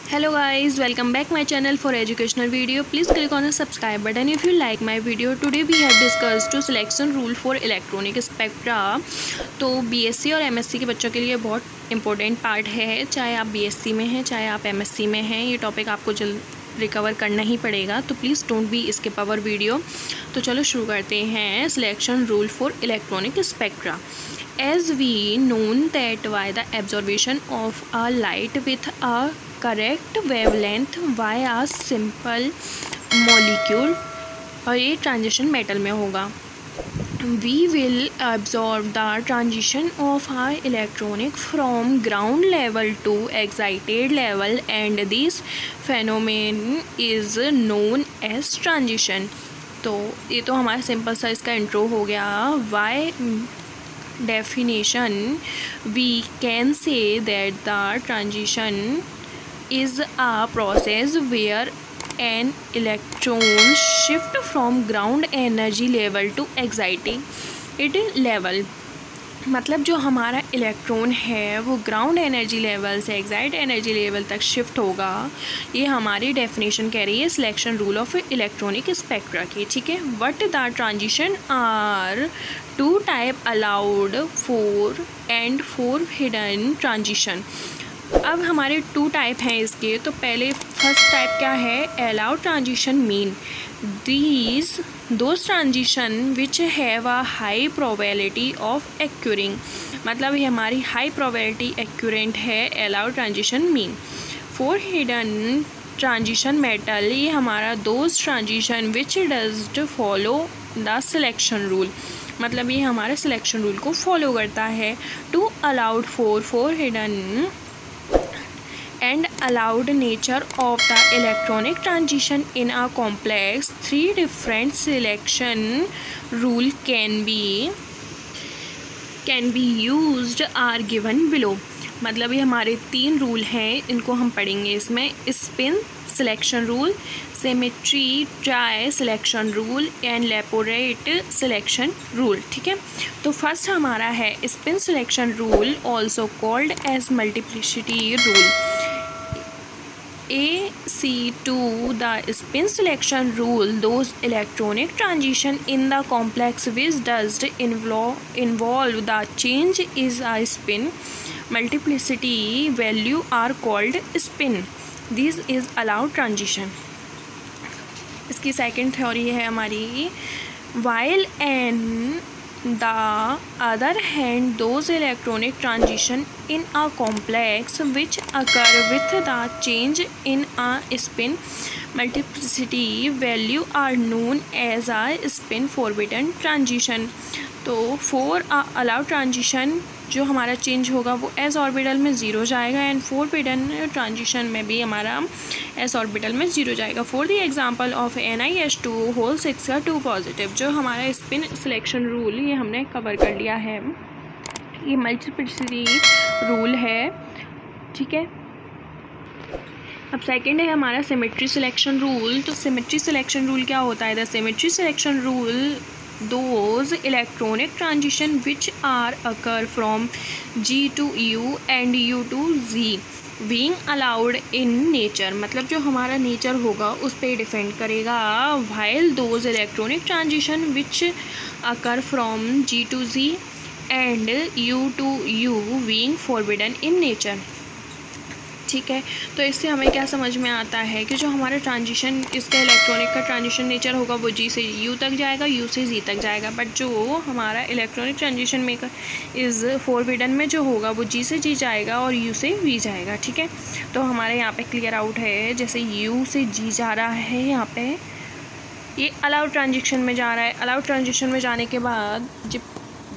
Hello guys, welcome back my channel for educational video. Please click on the subscribe button if you like my video. Today we have discussed to selection rule for electronic spectra. तो BSc और MSc के बच्चों के लिए बहुत important part है, चाहे आप बीएससी में हैं चाहे आप एमएससी में हैं, ये टॉपिक आपको जल्द रिकवर करना ही पड़ेगा, तो please don't be skip our video. तो चलो शुरू करते हैं। Selection rule for electronic spectra. As we known that by the observation of a light with a correct wavelength via a simple molecule, और ये ट्रांजिशन मेटल में होगा, we will observe the transition of a electronic from ground level to excited level, and this phenomenon is known as transition। तो ये तो हमारा simple सा इसका इंट्रो हो गया। Why definition, we can say that the transition is a process where an electron shift from ground energy level to excited level। मतलब जो हमारा इलेक्ट्रॉन है वो ग्राउंड एनर्जी लेवल से एक्साइट एनर्जी लेवल तक शिफ्ट होगा। ये हमारी डेफिनेशन कह रही है selection rule of electronic spectra की। ठीक है, what the transition are two type allowed for and forbidden transition. अब हमारे टू टाइप हैं इसके। तो पहले फर्स्ट टाइप क्या है, allowed transition mean these those transition which have a high probability of occurring। मतलब ये हमारी हाई प्रोबेबिलिटी एक्यूरेंट है allowed transition mean. Forbidden transition metal, ये हमारा those transition which does follow the selection rule. मतलब ये हमारे selection rule को फॉलो करता है। Two allowed forbidden and allowed nature of the electronic transition in a complex, three different selection rule can be used are given below। मतलब ये हमारे तीन रूल हैं, इनको हम पढ़ेंगे इसमें। Spin selection rule, symmetry try selection rule and Laporte selection rule. ठीक है, तो फर्स्ट हमारा है spin selection rule, also called as multiplicity rule. AC2 the spin selection rule, those electronic transition in the complex which does involve the change is a spin multiplicity value are called spin। This is allowed transition। इसकी second theory है हमारी, while and the other hand those electronic transition in a complex which occur with the change in a spin multiplicity value are known as a spin forbidden transition। तो for allowed transition जो हमारा change होगा वो S orbital में zero जाएगा, and forbidden transition में भी हमारा एस ऑर्बिटल में ज़ीरो जाएगा। For the example of NiH2 whole 6 का 2 पॉजिटिव। जो हमारा स्पिन सिलेक्शन रूल ये हमने कवर कर लिया है, ये मल्टीप्लिसिटी रूल है। ठीक है, अब सेकंड है हमारा सिमेट्री सिलेक्शन रूल। तो सिमेट्री सिलेक्शन रूल क्या होता है? The symmetry selection rule those electronic transition which are occur from G to U and U to Z being allowed in nature। मतलब जो हमारा नेचर होगा उस पर डिपेंड करेगा। while those electronic transition which occur from G to Z and U to U being forbidden in nature। ठीक है, तो इससे हमें क्या समझ में आता है कि जो हमारा ट्रांजिशन इसका इलेक्ट्रॉनिक का ट्रांजिशन नेचर होगा वो जी से यू तक जाएगा, यू से जी तक जाएगा, बट जो हमारा electronic transition maker is forbidden में जो होगा वो जी से जी जाएगा और यू से वी जाएगा। ठीक है, तो हमारे यहाँ पे क्लियर आउट है, जैसे यू से जी जा रहा है, यहाँ पे ये अलाउड ट्रांजिशन में जा रहा है। अलाउड ट्रांजिशन में जाने के बाद जब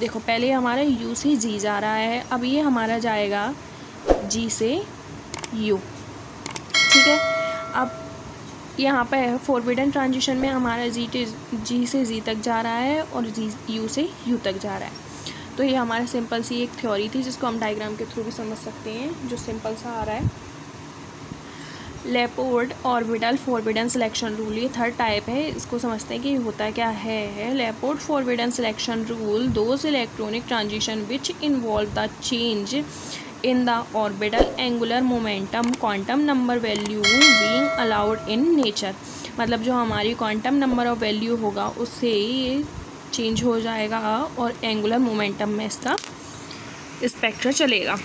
देखो पहले हमारा यू से जी जा रहा है, अब ये हमारा जाएगा जी से यू। ठीक है, अब यहाँ पे फोरबिडन ट्रांजिशन में हमारा जी से जी तक जा रहा है और जी यू से यू तक जा रहा है। तो ये हमारा सिंपल सी एक थ्योरी थी जिसको हम डायग्राम के थ्रू भी समझ सकते हैं, जो सिंपल सा आ रहा है। Laporte orbital forbidden selection rule, ये थर्ड टाइप है, इसको समझते हैं कि होता क्या है। Laporte forbidden selection rule, those electronic transition which involve the change in the orbital angular momentum quantum number value being allowed in nature। मतलब जो हमारी क्वांटम नंबर ऑफ वैल्यू होगा उससे ये चेंज हो जाएगा और एंगुलर मोमेंटम में इसका स्पेक्ट्रा चलेगा।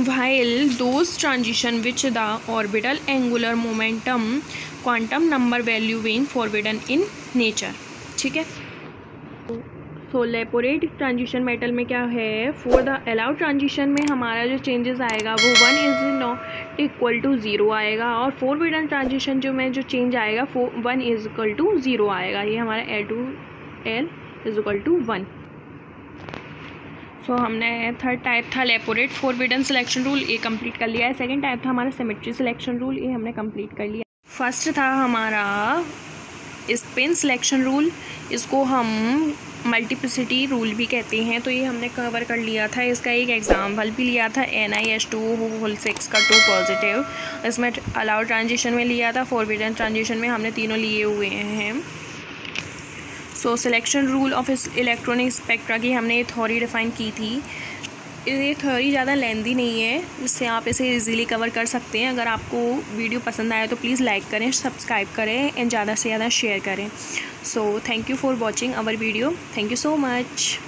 while those transition which the orbital angular momentum quantum number value being forbidden in nature। ठीक है। सो लेपोरेट ट्रांजिशन मेटल में क्या है, फॉर द अलाउड ट्रांजिशन में हमारा जो चेंजेस आएगा वो 1 इज़ नॉट इक्वल टू 0 आएगा, और फोरबिडन ट्रांजिशन जो चेंज आएगा 1 इज इक्वल टू 0 आएगा। ये हमारा L इज इक्वल टू 1। सो हमने थर्ड टाइप था लेपोरेट फोरबिडन सिलेक्शन रूल, ये कंप्लीट कर लिया है। सेकंड टाइप था हमारा सिमेट्री सिलेक्शन रूल, ये हमने कंप्लीट कर लिया। फर्स्ट था हमारा स्पिन सिलेक्शन रूल, इसको हम मल्टीप्लिसिटी रूल भी कहते हैं, तो ये हमने कवर कर लिया था। इसका एक एग्जाम्पल भी लिया था NiH2 का 2 पॉजिटिव, इसमें अलाउड ट्रांजिशन में लिया था, फोरबिडन ट्रांजिशन में हमने तीनों लिए हुए हैं। So selection rule of electronic spectra की हमने ये थ्योरी डिफाइन की थी। ये थ्योरी ज़्यादा लेंदी नहीं है, जिससे आप इसे इजीली कवर कर सकते हैं। अगर आपको वीडियो पसंद आए तो प्लीज़ लाइक करें, सब्सक्राइब करें एंड ज़्यादा से ज़्यादा शेयर करें। So thank you for watching our video, thank you so much.